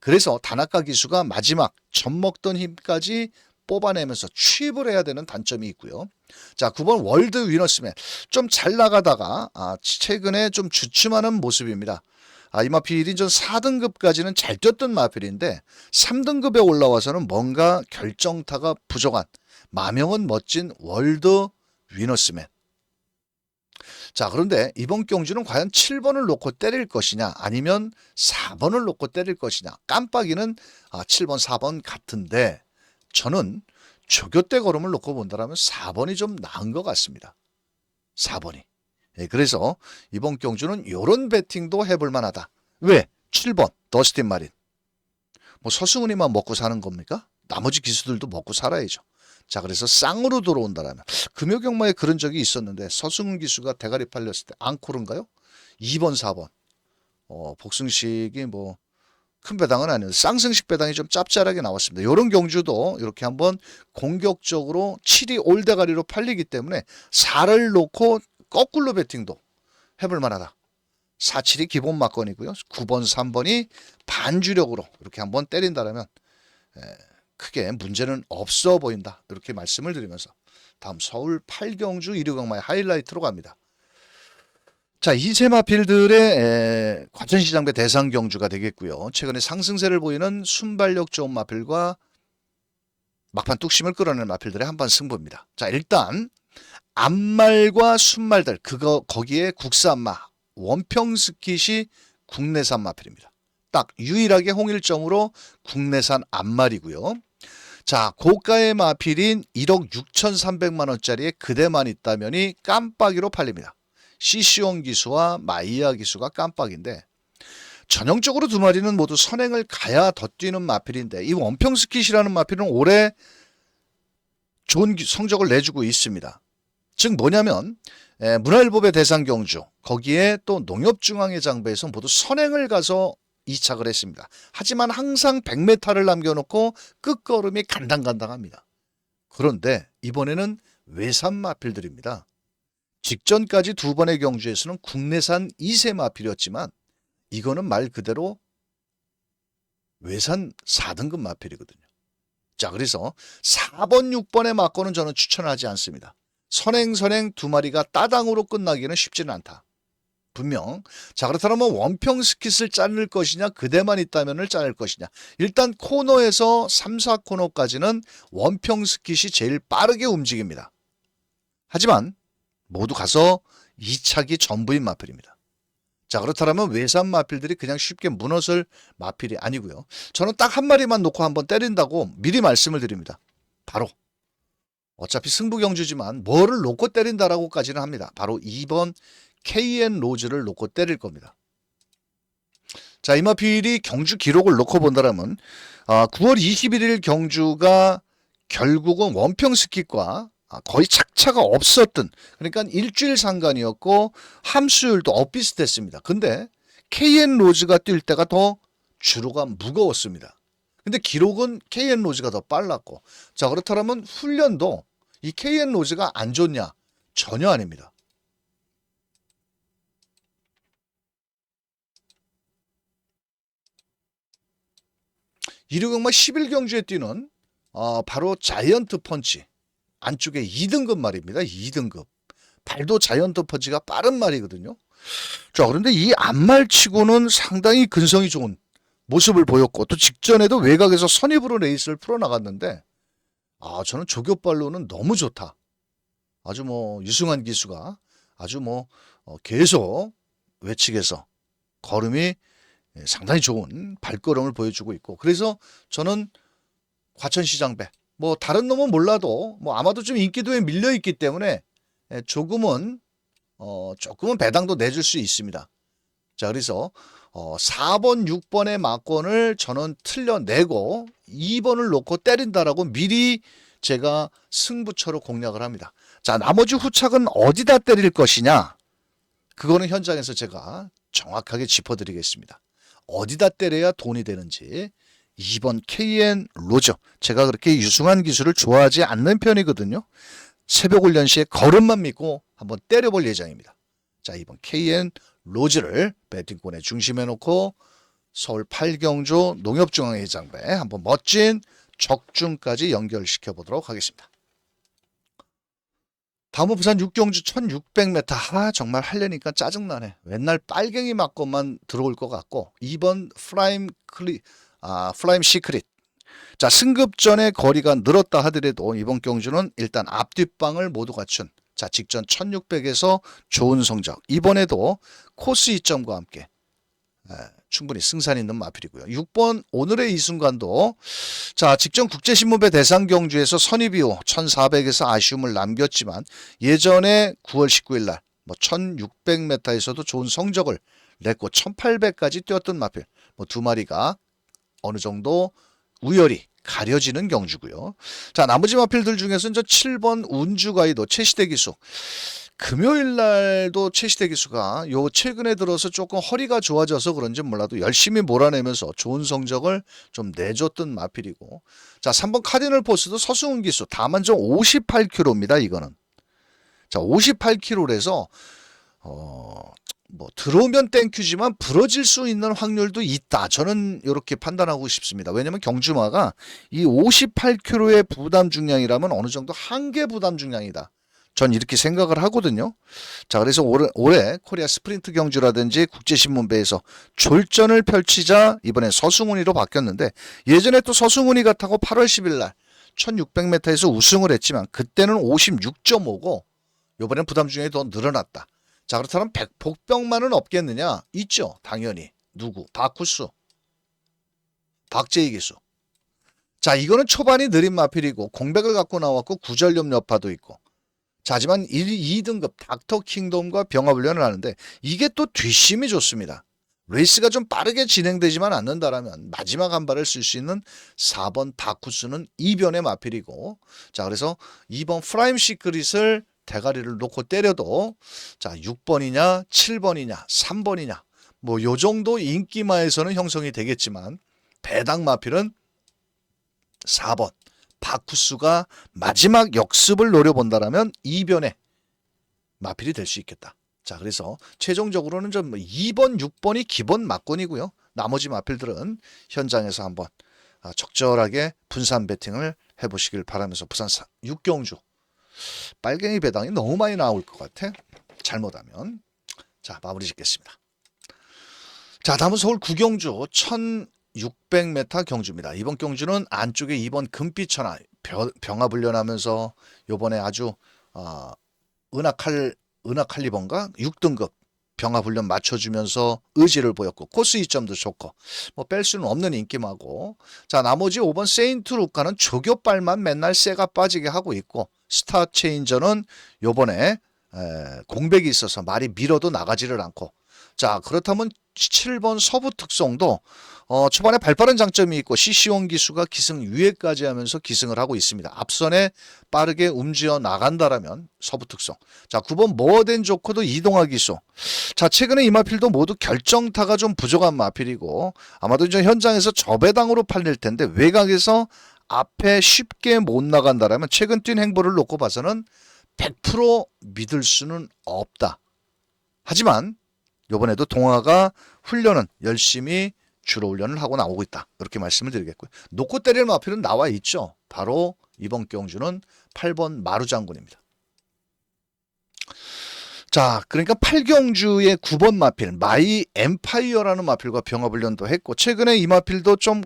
그래서 다나카 기수가 마지막 젖먹던 힘까지 뽑아내면서 취입을 해야 되는 단점이 있고요. 자, 9번 월드 위너스맨 좀 잘 나가다가 최근에 좀 주춤하는 모습입니다. 이 마필이 전 4등급까지는 잘 뛰었던 마필인데 3등급에 올라와서는 뭔가 결정타가 부족한 마명은 멋진 월드 위너스맨. 자, 그런데 이번 경주는 과연 7번을 놓고 때릴 것이냐 아니면 4번을 놓고 때릴 것이냐. 깜빡이는 7번 4번 같은데 저는 조교대 걸음을 놓고 본다면 4번이 좀 나은 것 같습니다. 4번이. 예, 그래서 이번 경주는 이런 배팅도 해볼 만하다. 왜? 7번 더스틴 마린. 뭐 서승훈이만 먹고 사는 겁니까? 나머지 기수들도 먹고 살아야죠. 자, 그래서 쌍으로 들어온다라면 금요경마에 그런 적이 있었는데 서승훈 기수가 대가리 팔렸을 때 앙코르인가요? 2번 4번 복승식이 뭐 큰 배당은 아니어도 쌍승식 배당이 좀 짭짤하게 나왔습니다. 이런 경주도 이렇게 한번 공격적으로 7이 올대가리로 팔리기 때문에 4를 놓고 거꾸로 배팅도 해볼 만하다. 4-7이 기본 막건이고요. 9번, 3번이 반주력으로 이렇게 한번 때린다면 크게 문제는 없어 보인다. 이렇게 말씀을 드리면서 다음 서울 8경주 1호경마의 하이라이트로 갑니다. 자, 이세마필들의 과천시장배 대상 경주가 되겠고요. 최근에 상승세를 보이는 순발력 좋은 마필과 막판 뚝심을 끌어낼 마필들의 한판 승부입니다. 자, 일단 앞말과 순말들 거기에 국산마 원평스킷이 국내산 마필입니다. 딱 유일하게 홍일점으로 국내산 앞말이고요. 자, 고가의 마필인 1억 6,300만 원짜리에 그대만 있다면이 깜빡이로 팔립니다. CC온 기수와 마이야 기수가 깜빡인데 전형적으로 두 마리는 모두 선행을 가야 더 뛰는 마필인데 이 원평스킷이라는 마필은 올해 좋은 성적을 내주고 있습니다. 즉 뭐냐면 문화일보배 대상 경주 거기에 또 농협중앙회 장배에서 모두 선행을 가서 이착을 했습니다. 하지만 항상 100m를 남겨놓고 끝걸음이 간당간당합니다. 그런데 이번에는 외산 마필들입니다. 직전까지 두 번의 경주에서는 국내산 2세 마필이었지만 이거는 말 그대로 외산 4등급 마필이거든요. 자, 그래서 4번, 6번의 막고는 저는 추천하지 않습니다. 선행 두 마리가 따당으로 끝나기는 쉽지는 않다. 분명. 자, 그렇다면 원평 스킷을 자를 것이냐 그대만 있다면을 자를 것이냐. 일단 코너에서 3, 4코너까지는 원평 스킷이 제일 빠르게 움직입니다. 하지만 모두 가서 2착이 전부인 마필입니다. 자, 그렇다면 외산 마필들이 그냥 쉽게 무너질 마필이 아니고요. 저는 딱 한 마리만 놓고 한번 때린다고 미리 말씀을 드립니다. 바로 어차피 승부경주지만 뭐를 놓고 때린다라고까지는 합니다. 바로 2번 KN 로즈를 놓고 때릴 겁니다. 자, 이 마필이 경주 기록을 놓고 본다면 9월 21일 경주가 결국은 원평 스킷과 거의 착차가 없었던, 그러니까 일주일 상간이었고 함수율도 엇비슷했습니다. 근데 KN 로즈가 뛸 때가 더 주로가 무거웠습니다. 근데 기록은 KN 로즈가 더 빨랐고, 자, 그렇다면 훈련도 이 KN 로즈가 안 좋냐? 전혀 아닙니다. 이류경마 11경주에 뛰는 바로 자이언트 펀치 안쪽에 2등급 말입니다. 2등급. 발도 자이언트 펀치가 빠른 말이거든요. 자, 그런데 이 앞말치고는 상당히 근성이 좋은 모습을 보였고 또 직전에도 외곽에서 선입으로 레이스를 풀어나갔는데 저는 조교발로는 너무 좋다. 아주 유승환 기수가 아주 계속 외측에서 걸음이 상당히 좋은 발걸음을 보여주고 있고, 그래서 저는 과천시장배 다른 놈은 몰라도 아마도 좀 인기도에 밀려 있기 때문에 조금은 배당도 내줄 수 있습니다. 자, 그래서 4번, 6번의 막권을 저는 틀려내고 2번을 놓고 때린다라고 미리 제가 승부처로 공략을 합니다. 자, 나머지 후착은 어디다 때릴 것이냐? 그거는 현장에서 제가 정확하게 짚어드리겠습니다. 어디다 때려야 돈이 되는지. 2번 KN 로즈. 제가 그렇게 유승환 기술을 좋아하지 않는 편이거든요. 새벽 훈련 시에 걸음만 믿고 한번 때려볼 예정입니다. 자, 2번 KN 로즈를 배팅권에 중심에 놓고 서울 8경주 농협중앙회장배 한번 멋진 적중까지 연결시켜 보도록 하겠습니다. 다음은 부산 6경주 1600m. 정말 하려니까 짜증나네. 맨날 빨갱이 맞고만 들어올 것 같고 2번 플라임 시크릿. 자, 승급 전에 거리가 늘었다 하더라도 이번 경주는 일단 앞뒷방을 모두 갖춘, 자, 직전 1600에서 좋은 성적. 이번에도 코스 이점과 함께 충분히 승산 있는 마필이고요. 6번 오늘의 이 순간도, 자, 직전 국제신문배 대상 경주에서 선입 이후 1400에서 아쉬움을 남겼지만 예전에 9월 19일 날 1600m에서도 좋은 성적을 냈고 1800까지 뛰었던 마필 두 마리가 어느 정도 우열이 가려지는 경주고요. 자, 나머지 마필들 중에서는 7번 운주가이도 최시대 기수. 금요일 날도 최시대 기수가 최근에 들어서 조금 허리가 좋아져서 그런지 몰라도 열심히 몰아내면서 좋은 성적을 좀 내줬던 마필이고, 자, 3번 카디널 포스도 서승훈 기수. 다만 좀 58km입니다. 이거는. 자, 58km에서 뭐 들어오면 땡큐지만 부러질 수 있는 확률도 있다. 저는 이렇게 판단하고 싶습니다. 왜냐면 경주마가 이 58km의 부담 중량이라면 어느 정도 한계 부담 중량이다. 전 이렇게 생각을 하거든요. 자, 그래서 올해 코리아 스프린트 경주라든지 국제신문배에서 졸전을 펼치자 이번에 서승훈이로 바뀌었는데, 예전에 또 서승훈이가 타고 8월 10일 날 1600m에서 우승을 했지만 그때는 56.5고 이번엔 부담 중량이 더 늘어났다. 자, 그렇다면 복병만은 없겠느냐? 있죠. 당연히. 누구? 바쿠스, 박재희 기수. 자, 이거는 초반이 느린 마필이고 공백을 갖고 나왔고 구전력 여파도 있고. 자, 하지만 2등급 닥터 킹덤과 병합훈련을 하는데 이게 또 뒷심이 좋습니다. 레이스가 좀 빠르게 진행되지만 않는다라면 마지막 한 발을 쓸 수 있는 4번 바쿠스는 2변의 마필이고, 자, 그래서 2번 프라임 시크릿을 대가리를 놓고 때려도 자 6번이냐 7번이냐 3번이냐 뭐 요 정도 인기마에서는 형성이 되겠지만 배당 마필은 4번 바쿠스가 마지막 역습을 노려본다라면 2변의 마필이 될 수 있겠다. 자, 그래서 최종적으로는 좀 2번 6번이 기본 막권이고요. 나머지 마필들은 현장에서 한번 적절하게 분산 배팅을 해보시길 바라면서 부산 6경주 빨갱이 배당이 너무 많이 나올 것 같아. 잘못하면. 자, 마무리 짓겠습니다. 자, 다음은 서울 9경주 1600m 경주입니다. 이번 경주는 안쪽에 2번 금빛천하 병합훈련하면서 요번에 아주 은하칼리번가 6등급 병합훈련 맞춰주면서 의지를 보였고 코스 이점도 좋고 뭐 뺄 수는 없는 인기마고, 자, 나머지 5번 세인트루카는 조교빨만 맨날 쇠가 빠지게 하고 있고, 스타 체인저는 요번에 공백이 있어서 말이 밀어도 나가지를 않고, 자, 그렇다면 7번 서부 특성도 초반에 발빠른 장점이 있고 시시원 기수가 기승 유예까지 하면서 기승을 하고 있습니다. 앞선에 빠르게 움직여 나간다라면 서부 특성. 자, 9번 모어덴 조커도 이동화 기수. 자, 최근에 이 마필도 모두 결정타가 좀 부족한 마필이고 아마도 이제 현장에서 저배당으로 팔릴 텐데 외곽에서 앞에 쉽게 못 나간다라면 최근 뛴 행보를 놓고 봐서는 100% 믿을 수는 없다. 하지만 이번에도 동아가 훈련은 열심히 주로 훈련을 하고 나오고 있다. 이렇게 말씀을 드리겠고요. 놓고 때릴 마필은 나와 있죠. 바로 이번 경주는 8번 마루장군입니다. 자, 그러니까 8경주의 9번 마필 마이 엠파이어라는 마필과 병합훈련도 했고, 최근에 이 마필도 좀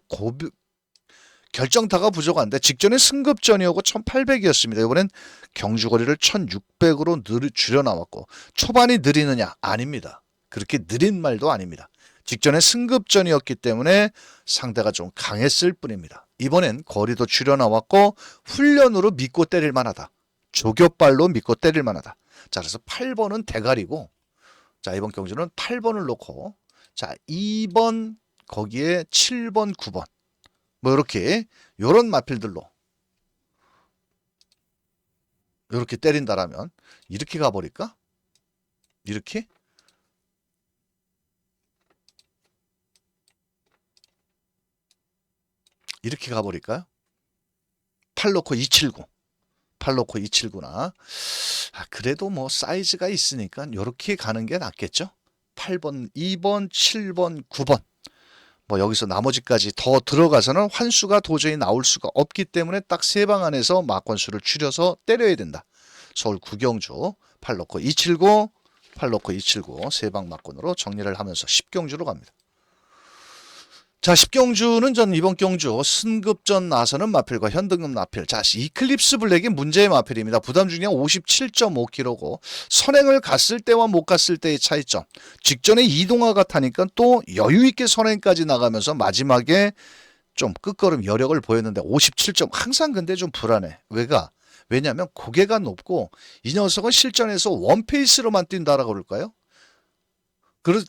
결정타가 부족한데 직전에 승급전이었고 1800이었습니다. 이번엔 경주거리를 1600으로 줄여 나왔고, 초반이 느리느냐? 아닙니다. 그렇게 느린 말도 아닙니다. 직전에 승급전이었기 때문에 상대가 좀 강했을 뿐입니다. 이번엔 거리도 줄여 나왔고 훈련으로 믿고 때릴 만하다. 조교발로 믿고 때릴 만하다. 자, 그래서 8번은 대가리고, 자, 이번 경주는 8번을 놓고, 자, 2번 거기에 7번 9번 뭐 이렇게 요런 마필들로 이렇게 때린다라면 이렇게 가버릴까? 이렇게? 이렇게 가버릴까요? 8 놓고 279. 8 놓고 279나. 그래도 뭐 사이즈가 있으니까 이렇게 가는 게 낫겠죠? 8번, 2번, 7번, 9번. 뭐 여기서 나머지까지 더 들어가서는 환수가 도저히 나올 수가 없기 때문에 딱 세 방 안에서 막권수를 줄여서 때려야 된다. 서울 9경주 8 놓고 279, 8 놓고 279 세 방 막권으로 정리를 하면서 10경주로 갑니다. 자, 10경주는 전 이번 경주 승급전 나서는 마필과 현등급 마필. 자, 이클립스 블랙이 문제의 마필입니다. 부담 중량 57.5kg고 선행을 갔을 때와 못 갔을 때의 차이점. 직전에 이동화가 타니까 또 여유있게 선행까지 나가면서 마지막에 좀 끝걸음 여력을 보였는데 57점. 항상 근데 좀 불안해. 왜냐하면 고개가 높고 이 녀석은 실전에서 원페이스로만 뛴다라고 그럴까요?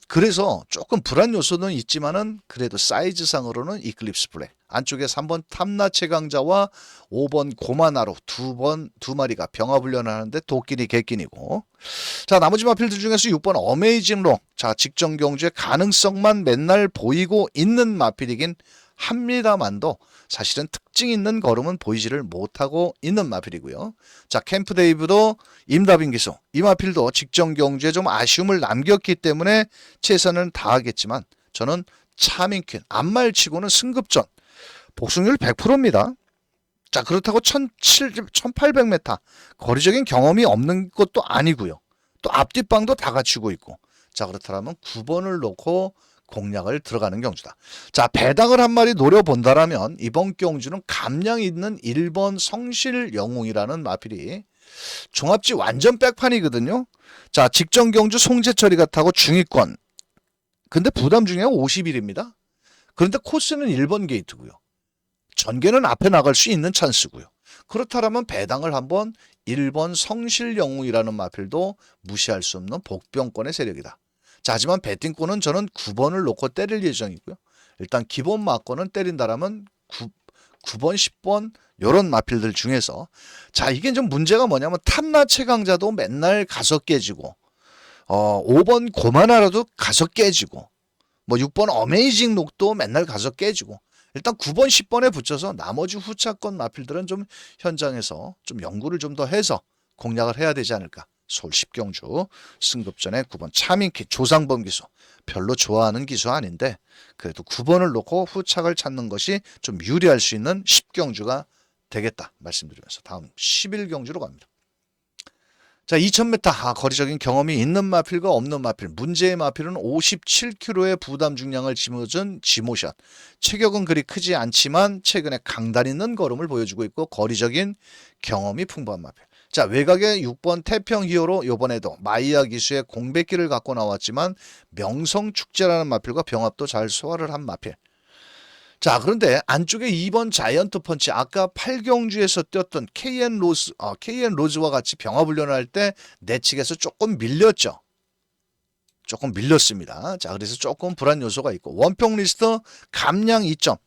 그래서 조금 불안 요소는 있지만은 그래도 사이즈상으로는 이클립스 블랙. 안쪽에 3번 탐나 최강자와 5번 고마나루 두 마리가 병합훈련을 하는데 도끼니 개끼니고. 자, 나머지 마필들 중에서 6번 어메이징 롱. 자, 직전 경주의 가능성만 맨날 보이고 있는 마필이긴 합니다만도 사실은 특징 있는 걸음은 보이지를 못하고 있는 마필이고요. 자, 캠프 데이브도 임다빈 기수, 이 마필도 직전 경주에 좀 아쉬움을 남겼기 때문에 최선을 다하겠지만 저는 차민퀸 안말치고는 승급전 복승률 100%입니다. 자, 그렇다고 1800m 거리적인 경험이 없는 것도 아니고요. 또 앞뒷방도 다 갖추고 있고. 자, 그렇다면 9번을 놓고 공략을 들어가는 경주다. 자, 배당을 한 마리 노려본다라면 이번 경주는 감량 있는 1번 성실영웅이라는 마필이 종합지 완전 백판이거든요. 자, 직전 경주 송재철이가 타고 중위권. 근데 부담 중에 50일입니다. 그런데 코스는 1번 게이트고요. 전개는 앞에 나갈 수 있는 찬스고요. 그렇다면 배당을 한번 1번 성실영웅이라는 마필도 무시할 수 없는 복병권의 세력이다. 자, 하지만 배팅권은 저는 9번을 놓고 때릴 예정이고요. 일단 기본 마권은 때린다라면 9번, 10번 이런 마필들 중에서 자, 이게 좀 문제가 뭐냐면 탐나 최강자도 맨날 가서 깨지고 5번 고만하라도 가서 깨지고 뭐 6번 어메이징 록도 맨날 가서 깨지고 일단 9번, 10번에 붙여서 나머지 후차권 마필들은 좀 현장에서 좀 연구를 좀 더 해서 공략을 해야 되지 않을까. 서울 10경주 승급전에 9번 차민키 조상범 기수 별로 좋아하는 기수 아닌데 그래도 9번을 놓고 후착을 찾는 것이 좀 유리할 수 있는 10경주가 되겠다 말씀드리면서 다음 11경주로 갑니다. 자, 2000m 거리적인 경험이 있는 마필과 없는 마필. 문제의 마필은 57kg의 부담 중량을 짊어진 지모션. 체격은 그리 크지 않지만 최근에 강단 있는 걸음을 보여주고 있고 거리적인 경험이 풍부한 마필. 자, 외곽의 6번 태평 히어로 이번에도 마이야 기수의 공백기를 갖고 나왔지만 명성축제라는 마필과 병합도 잘 소화를 한 마필. 자, 그런데 안쪽에 2번 자이언트 펀치 아까 8경주에서 뛰었던 KN 로즈와 같이 병합훈련을 할 때 내측에서 조금 밀렸죠. 조금 밀렸습니다. 자, 그래서 조금 불안 요소가 있고 원평 리스트 감량 2점.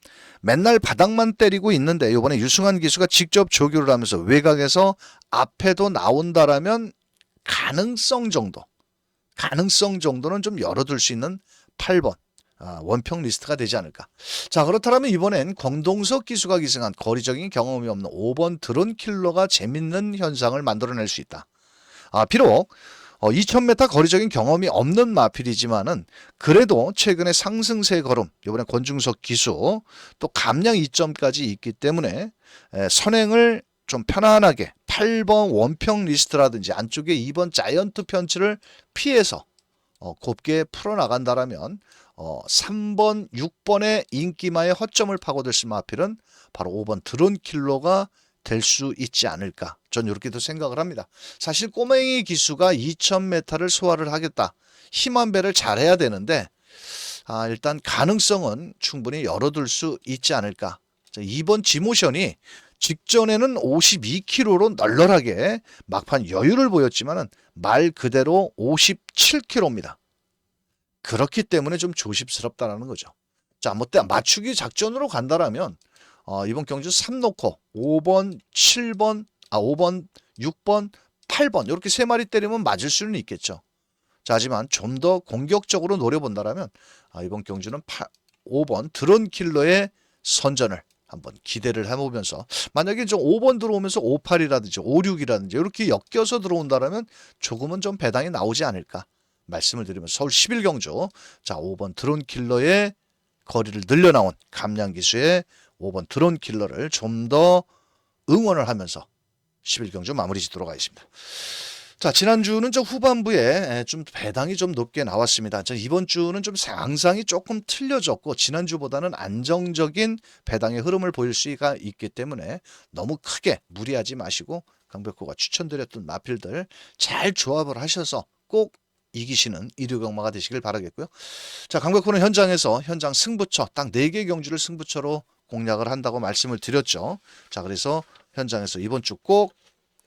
맨날 바닥만 때리고 있는데 이번에 유승환 기수가 직접 조교를 하면서 외곽에서 앞에도 나온다라면 가능성 정도는 좀 열어둘 수 있는 8번. 원평 리스트가 되지 않을까. 자, 그렇다면 이번엔 권동석 기수가 기승한 거리적인 경험이 없는 5번 드론 킬러가 재밌는 현상을 만들어낼 수 있다. 비록 2000m 거리적인 경험이 없는 마필이지만은 그래도 최근에 상승세 걸음 이번에 권중석 기수 또 감량 2점까지 있기 때문에 선행을 좀 편안하게 8번 원평 리스트라든지 안쪽에 2번 자이언트 펀치를 피해서 곱게 풀어나간다라면 3번, 6번의 인기마의 허점을 파고들 수 있는 마필은 바로 5번 드론 킬러가 될 수 있지 않을까. 전 이렇게도 생각을 합니다. 사실 꼬맹이 기수가 2000m를 소화를 하겠다. 힘한 배를 잘해야 되는데 일단 가능성은 충분히 열어둘 수 있지 않을까. 자, 2번 지모션이 직전에는 52kg로 널널하게 막판 여유를 보였지만은 말 그대로 57kg입니다. 그렇기 때문에 좀 조심스럽다라는 거죠. 자, 뭐 맞추기 작전으로 간다라면 이번 경주 3 놓고 5번, 7번, 5번, 6번, 8번 이렇게 세 마리 때리면 맞을 수는 있겠죠. 자, 하지만 좀 더 공격적으로 노려본다라면 이번 경주는 5번 드론 킬러의 선전을 한번 기대를 해보면서 만약에 좀 5번 들어오면서 58이라든지 56이라든지 이렇게 엮여서 들어온다라면 조금은 좀 배당이 나오지 않을까 말씀을 드리면서 서울 11경주 자 5번 드론 킬러의 거리를 늘려나온 감량 기수의 5번 드론 킬러를 좀 더 응원을 하면서 11경주 마무리 짓도록 하겠습니다. 자, 지난주는 좀 후반부에 좀 배당이 좀 높게 나왔습니다. 이번 주는 좀 상상이 조금 틀려졌고 지난주보다는 안정적인 배당의 흐름을 보일 수가 있기 때문에 너무 크게 무리하지 마시고 강백호가 추천드렸던 마필들 잘 조합을 하셔서 꼭 이기시는 일요경마가 되시길 바라겠고요. 자, 강백호는 현장에서 현장 승부처 딱 4개 경주를 승부처로 공략을 한다고 말씀을 드렸죠. 자, 그래서 현장에서 이번 주 꼭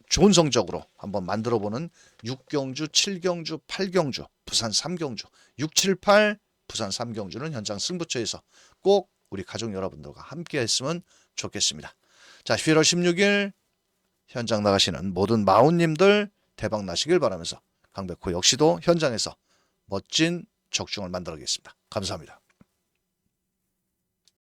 좋은 성적으로 한번 만들어보는 6경주, 7경주, 8경주, 부산 3경주, 6, 7, 8 부산 3경주는 현장 승부처에서 꼭 우리 가족 여러분들과 함께 했으면 좋겠습니다. 자, 11월 16일 현장 나가시는 모든 마운님들 대박 나시길 바라면서 강백호 역시도 현장에서 멋진 적중을 만들어가겠습니다. 감사합니다.